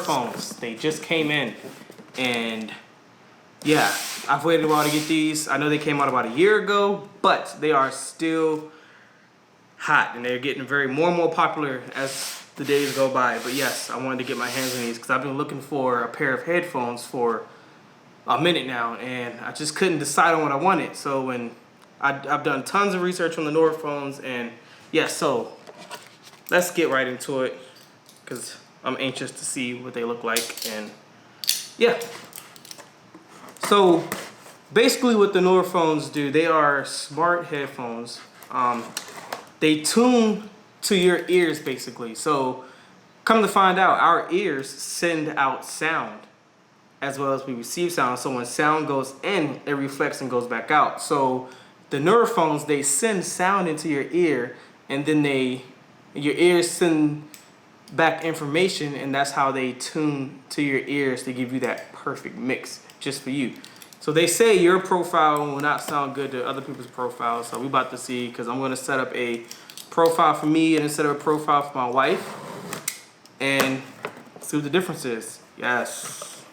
Nuraphones. They just came in, and yeah, I've waited a while to get these. I know they came out about a year ago, but they are still hot, and they're getting more and more popular as the days go by. But yes, I wanted to get my hands on these because I've been looking for a pair of headphones for a minute now, and I just couldn't decide on what I wanted. So when I've done tons of research on the Nuraphones, and yeah, so let's get right into it because I'm anxious to see what they look like. And yeah, so basically what the Nuraphones do, they are smart headphones. They tune to your ears basically. So come to find out, our ears send out sound as well as we receive sound. So when sound goes in, it reflects and goes back out. So the Nuraphones, they send sound into your ear, and then your ears send back information, and that's how they tune to your ears to give you that perfect mix just for you. So they say your profile will not sound good to other people's profiles. So we about to see, because I'm going to set up a profile for me and set up a profile for my wife and see what the difference is. Yes.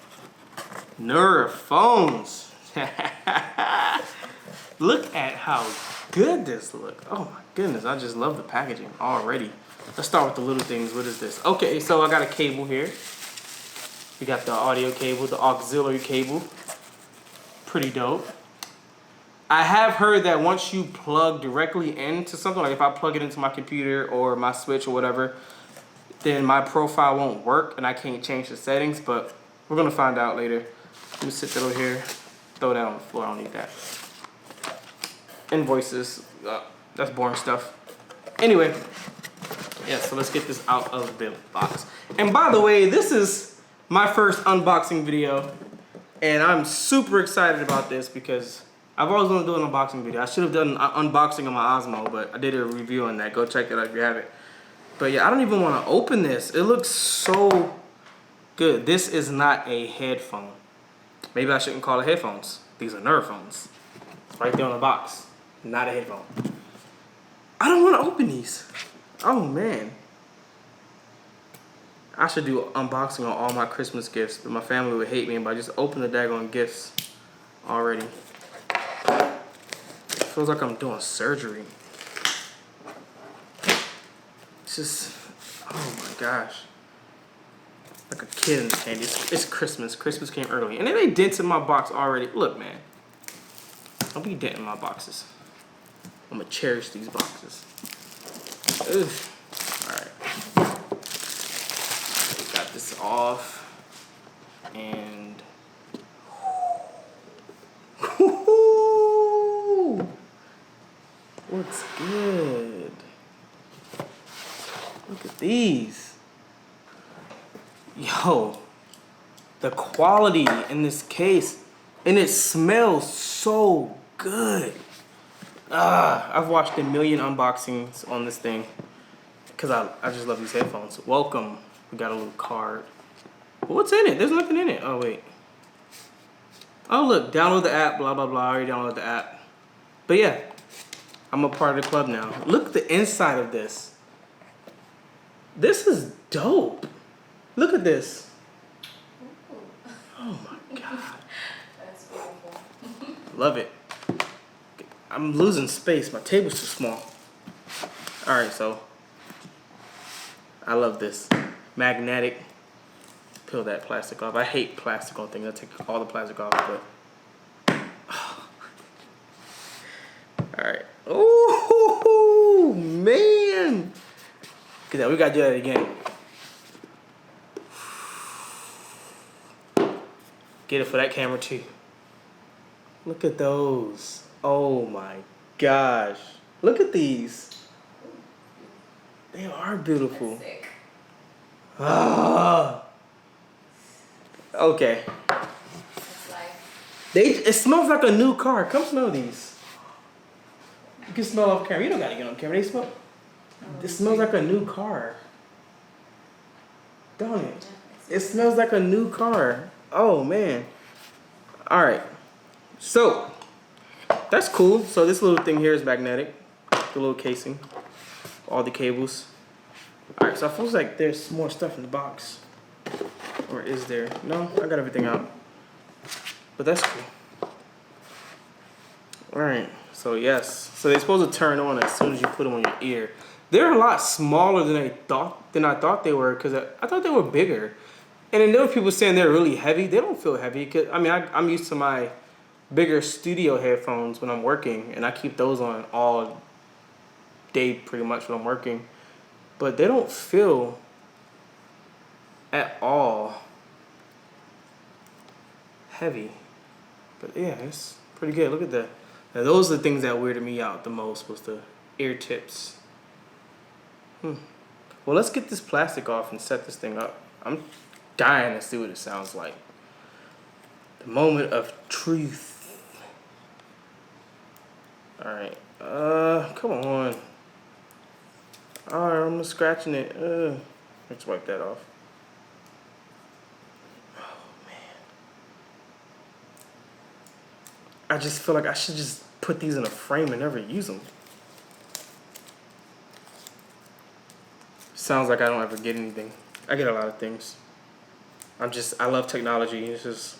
Nuraphones. Look at how good this looks. Oh my goodness, I just love the packaging already. Let's start with the little things. What is this? Okay, so I got a cable here. We got the audio cable, the auxiliary cable. Pretty dope. I have heard that once you plug directly into something, like if I plug it into my computer or my Switch or whatever, then my profile won't work and I can't change the settings, but we're gonna find out later. Let me sit that over here, throw that on the floor, I don't need that. Invoices, that's boring stuff. Anyway, yeah, so let's get this out of the box. And by the way, this is my first unboxing video, and I'm super excited about this because I've always wanted to do an unboxing video. I should have done an unboxing on my Osmo, but I did a review on that. Go check it out if you haven't. But yeah, I don't even want to open this. It looks so good. This is not a headphone. Maybe I shouldn't call it headphones. These are Nuraphones. Right there on the box. Not a headphone. I don't want to open these. Oh man. I should do an unboxing on all my Christmas gifts, but my family would hate me if I just open the daggone gifts already. It feels like I'm doing surgery. It's just, oh my gosh. Like a kid in the candy. It's Christmas. Christmas came early. And then they dented my box already. Look, man. Don't be denting my boxes. I'm gonna cherish these boxes. Ugh. Alright. Got this off. And looks good. Look at these. Yo, the quality in this case, and it smells so good. I've watched a million unboxings on this thing because I just love these headphones. Welcome. We got a little card. But what's in it? There's nothing in it. Oh, wait. Oh, look. Download the app, blah, blah, blah. I already downloaded the app. But yeah, I'm a part of the club now. Look at the inside of this. This is dope. Look at this. Oh my God. That's beautiful. Love it. I'm losing space. My table's too small. Alright, so I love this. Magnetic. Peel that plastic off. I hate plastic on things. I take all the plastic off, but alright. Oh man. Look at that. We gotta do that again. Get it for that camera too. Look at those. Oh my gosh. Look at these. They are beautiful. Sick. Ah. Okay. It's like... It smells like a new car. Come smell these. You can smell off camera. You don't gotta get on camera. They smell. It smells like a new car. Don't it? It smells like a new car. Oh man. Alright. So that's cool. So this little thing here is magnetic. The little casing. All the cables. Alright, so it feels like there's more stuff in the box. Or is there? No, I got everything out. But that's cool. Alright, so yes. So they're supposed to turn on as soon as you put them on your ear. They're a lot smaller than I thought they were, because I thought they were bigger. And then there were people saying they're really heavy. They don't feel heavy. Cause, I mean, I'm used to my bigger studio headphones when I'm working, and I keep those on all day pretty much when I'm working. But they don't feel at all heavy. But yeah, it's pretty good. Look at that. Now those are the things that weirded me out the most, was the ear tips. Well, let's get this plastic off and set this thing up. I'm dying to see what it sounds like. The moment of truth. Alright. Come on. Alright, I'm just scratching it. Let's wipe that off. Oh, man. I just feel like I should just put these in a frame and never use them. Sounds like I don't ever get anything. I get a lot of things. I love technology. It's just,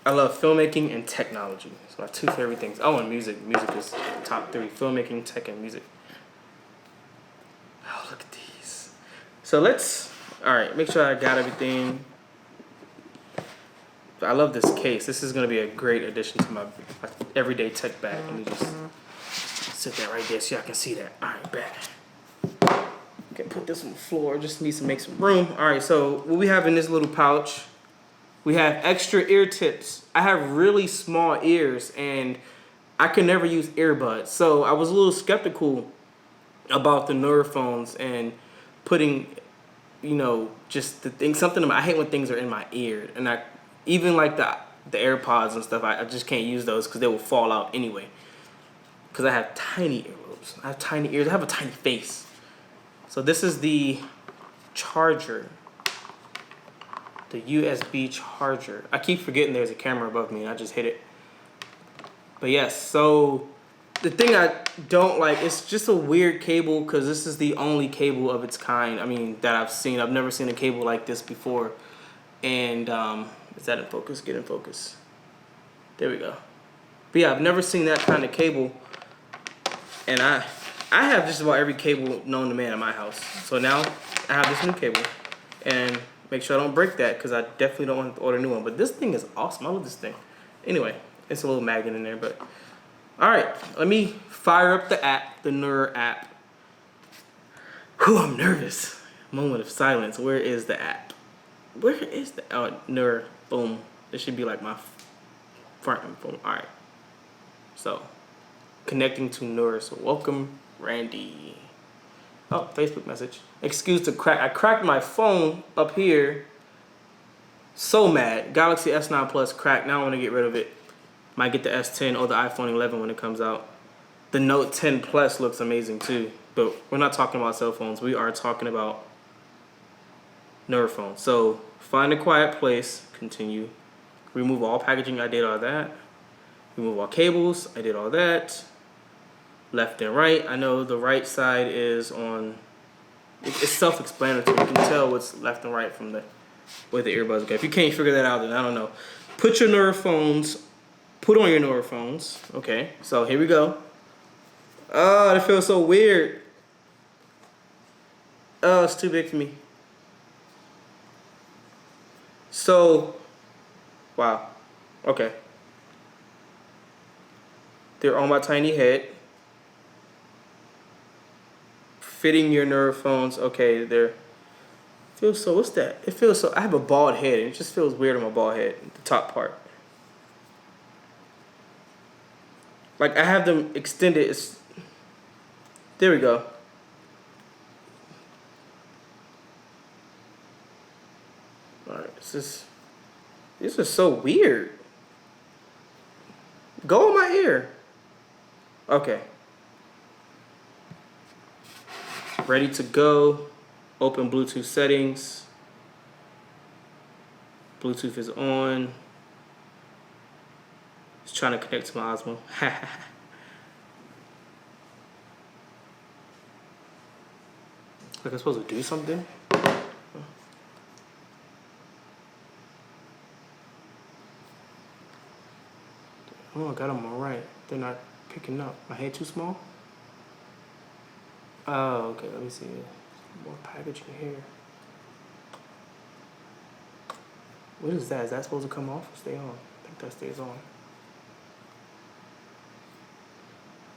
I love filmmaking and technology. It's my two favorite things. Oh, and music. Music is top 3. Filmmaking, tech, and music. Oh, look at these. So alright, make sure I got everything. I love this case. This is going to be a great addition to my everyday tech bag. Let me just sit that right there so y'all can see that. Alright, back. Okay, put this on the floor. Just need to make some room. Alright, so what we have in this little pouch, we have extra ear tips. I have really small ears, and I can never use earbuds. So I was a little skeptical about the Nuraphones and putting, just the thing, something. I hate when things are in my ear, and even like the AirPods and stuff, I just can't use those because they will fall out anyway. Because I have tiny earlobes. I have tiny ears. I have a tiny face. So this is the charger. The USB charger. I keep forgetting there's a camera above me and I just hit it. But yes, so the thing I don't like, it's just a weird cable, because this is the only cable of its kind, that I've seen. I've never seen a cable like this before. And is that in focus? Get in focus. There we go. But yeah, I've never seen that kind of cable. And I have just about every cable known to man in my house. So now I have this new cable. And make sure I don't break that, because I definitely don't want to order a new one. But this thing is awesome. I love this thing. Anyway, it's a little magnet in there. But alright, let me fire up the app, the Nura app. Whew, I'm nervous. Moment of silence. Where is the app? Where is the Nura? Boom. This should be like my front and boom. Alright. So, connecting to Nura. So, welcome, Randy. Oh, Facebook message. Excuse the crack. I cracked my phone up here. So mad. Galaxy S9 Plus cracked. Now I want to get rid of it. Might get the S10 or the iPhone 11 when it comes out. The Note 10 Plus looks amazing too. But we're not talking about cell phones. We are talking about Nuraphones. So find a quiet place. Continue. Remove all packaging. I did all that. Remove all cables. I did all that. Left and right. I know the right side is on. It's self-explanatory. You can tell what's left and right from where the earbuds go. If you can't figure that out, then I don't know. Put your Nuraphones. Put on your Nuraphones. Okay. So here we go. Oh, it feels so weird. Oh, it's too big for me. So, wow. Okay. They're on my tiny head. Fitting your Nuraphones. Okay, they're. Feels so. What's that? It feels so. I have a bald head. It just feels weird on my bald head. The top part. Like I have them extended. There we go. Alright, this is so weird. Go in my ear. Okay. Ready to go. Open Bluetooth settings. Bluetooth is on. It's trying to connect to my Osmo. Like I'm supposed to do something? Oh, I got them all right. They're not picking up. My head too small? Oh, okay. Let me see. More packaging here. What is that? Is that supposed to come off or stay on? I think that stays on.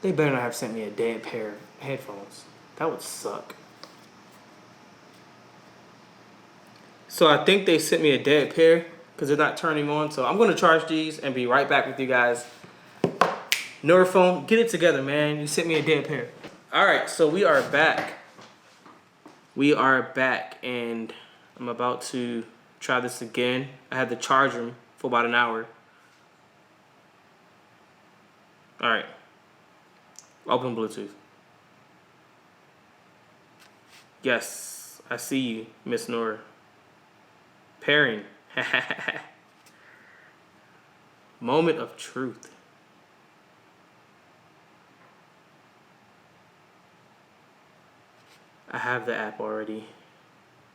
They better not have sent me a dead pair of headphones. That would suck. So I think they sent me a dead pair because they're not turning on. So I'm going to charge these and be right back with you guys. Nuraphone, get it together, man. You sent me a dead pair. All right, so we are back. We are back, and I'm about to try this again. I had to charge them for about an hour. All right. Open Bluetooth. Yes, I see you, Miss Nura. Pairing. Moment of truth. I have the app already.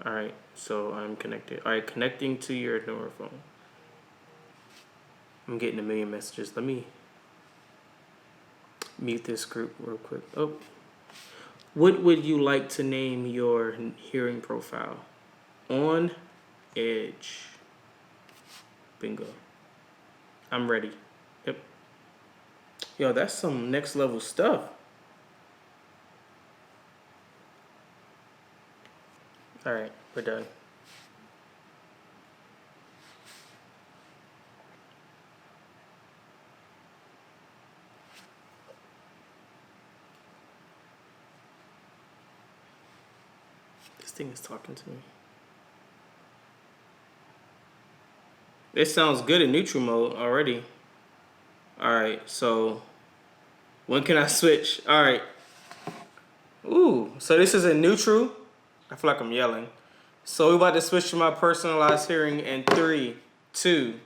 All right, so I'm connected. All right, connecting to your Nuraphone. I'm getting a million messages. Let me mute this group real quick. Oh, what would you like to name your hearing profile? OnEdge. Bingo. I'm ready. Yep. Yo, that's some next level stuff. All right, we're done. This thing is talking to me. It sounds good in neutral mode already. All right, so when can I switch? All right. Ooh, so this is in neutral. I feel like I'm yelling. So we're about to switch to my personalized hearing in 3, 2.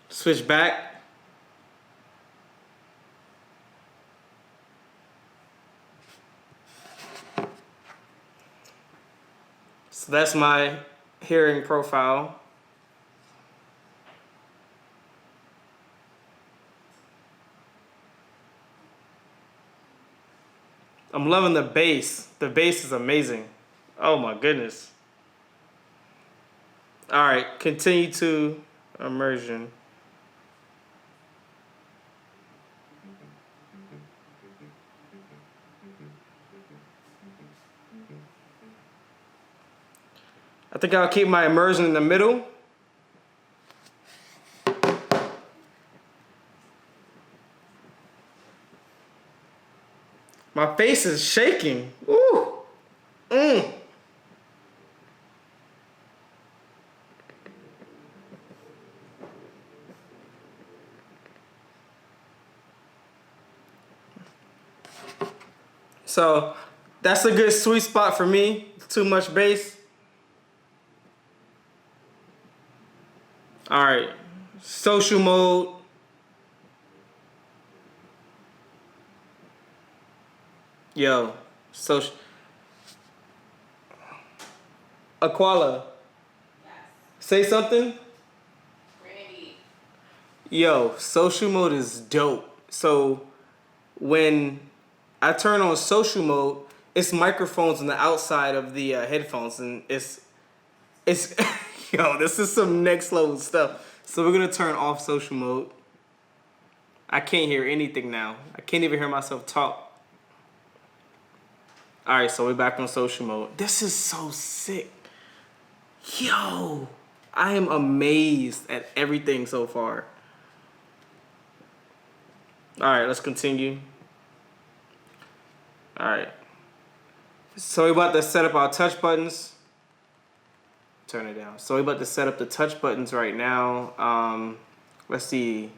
Switch back. So that's my hearing profile. I'm loving the bass. The bass is amazing. Oh my goodness. All right, continue to immersion. I think I'll keep my immersion in the middle. My face is shaking. Ooh. So that's a good sweet spot for me. Too much bass. All right, social mode. Yo, social. Aquala, Yes. say something. Ready. Yo, social mode is dope. So when I turn on social mode, it's microphones on the outside of the headphones, and it's yo, this is some next level stuff. So we're gonna turn off social mode. I can't hear anything now. I can't even hear myself talk. All right, so we're back on social mode. This is so sick. Yo, I am amazed at everything so far. All right, let's continue. All right. So we're about to set up our touch buttons. Turn it down. So we're about to set up the touch buttons right now. Let's see.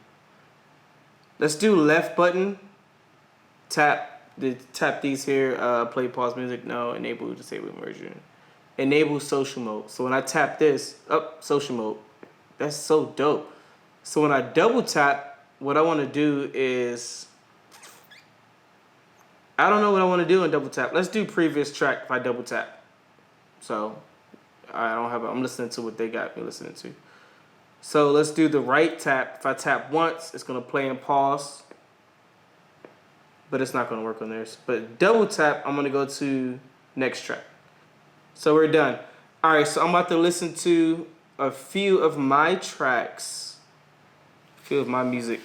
Let's do left button. Tap these here. Play, pause music. No. Enable, disable immersion. Enable social mode. So when I tap this, social mode. That's so dope. So when I double tap, what I want to do is, I don't know what I want to do in double tap. Let's do previous track if I double tap. So I don't have. I'm listening to what they got me listening to. So let's do the right tap. If I tap once, it's gonna play and pause. But it's not gonna work on theirs. But double tap, I'm gonna go to next track. So we're done. All right, so I'm about to listen to a few of my tracks, a few of my music.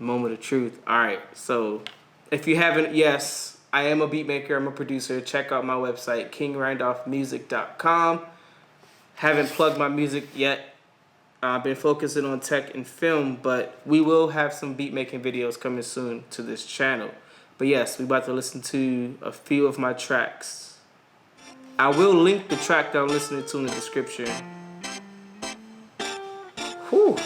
Moment of truth. All right, so if you haven't, yes, I am a beat maker. I'm a producer. Check out my website, kingrandolphmusic.com. Haven't plugged my music yet. I've been focusing on tech and film, but we will have some beat making videos coming soon to this channel. But yes, we're about to listen to a few of my tracks. I will link the track that I'm listening to in the description. Whew.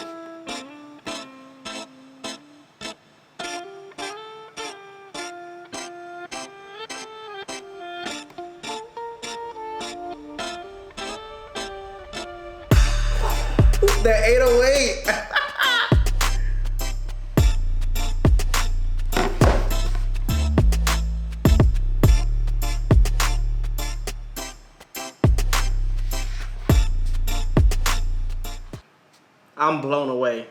That 808. I'm blown away.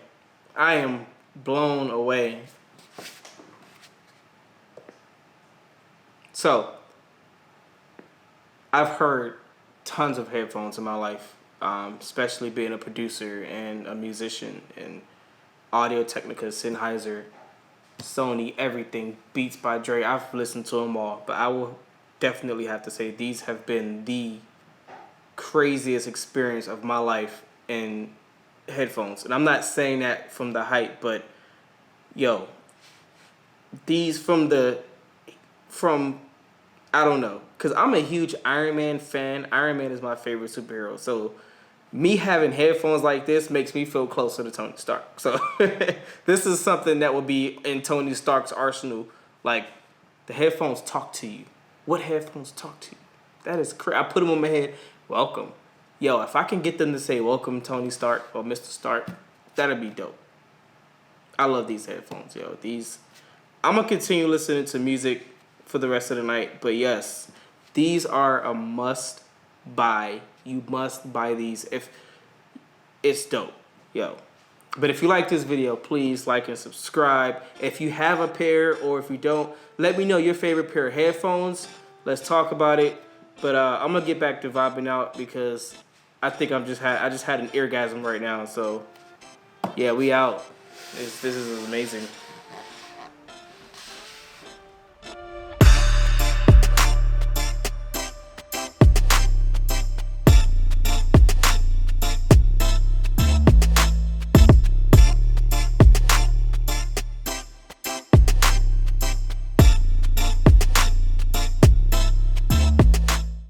I am blown away. So, I've heard tons of headphones in my life, especially being a producer and a musician and Audio-Technica, Sennheiser, Sony, everything, Beats by Dre. I've listened to them all, but I will definitely have to say these have been the craziest experience of my life in headphones. And I'm not saying that from the hype, but yo, these from I don't know, because I'm a huge Iron Man fan. Iron Man is my favorite superhero. So me having headphones like this makes me feel closer to Tony Stark. So this is something that will be in Tony Stark's arsenal. Like, the headphones talk to you. What headphones talk to you? That is crazy. I put them on my head. Welcome. Yo, if I can get them to say welcome Tony Stark or Mr. Stark, that'd be dope. I love these headphones, yo. I'm going to continue listening to music for the rest of the night. But yes, these are a must buy. You must buy these if it's dope, yo. But if you like this video, please like and subscribe. If you have a pair or if you don't, let me know your favorite pair of headphones. Let's talk about it. But I'm gonna get back to vibing out because I think I just had an eargasm right now. So yeah, we out. This is amazing.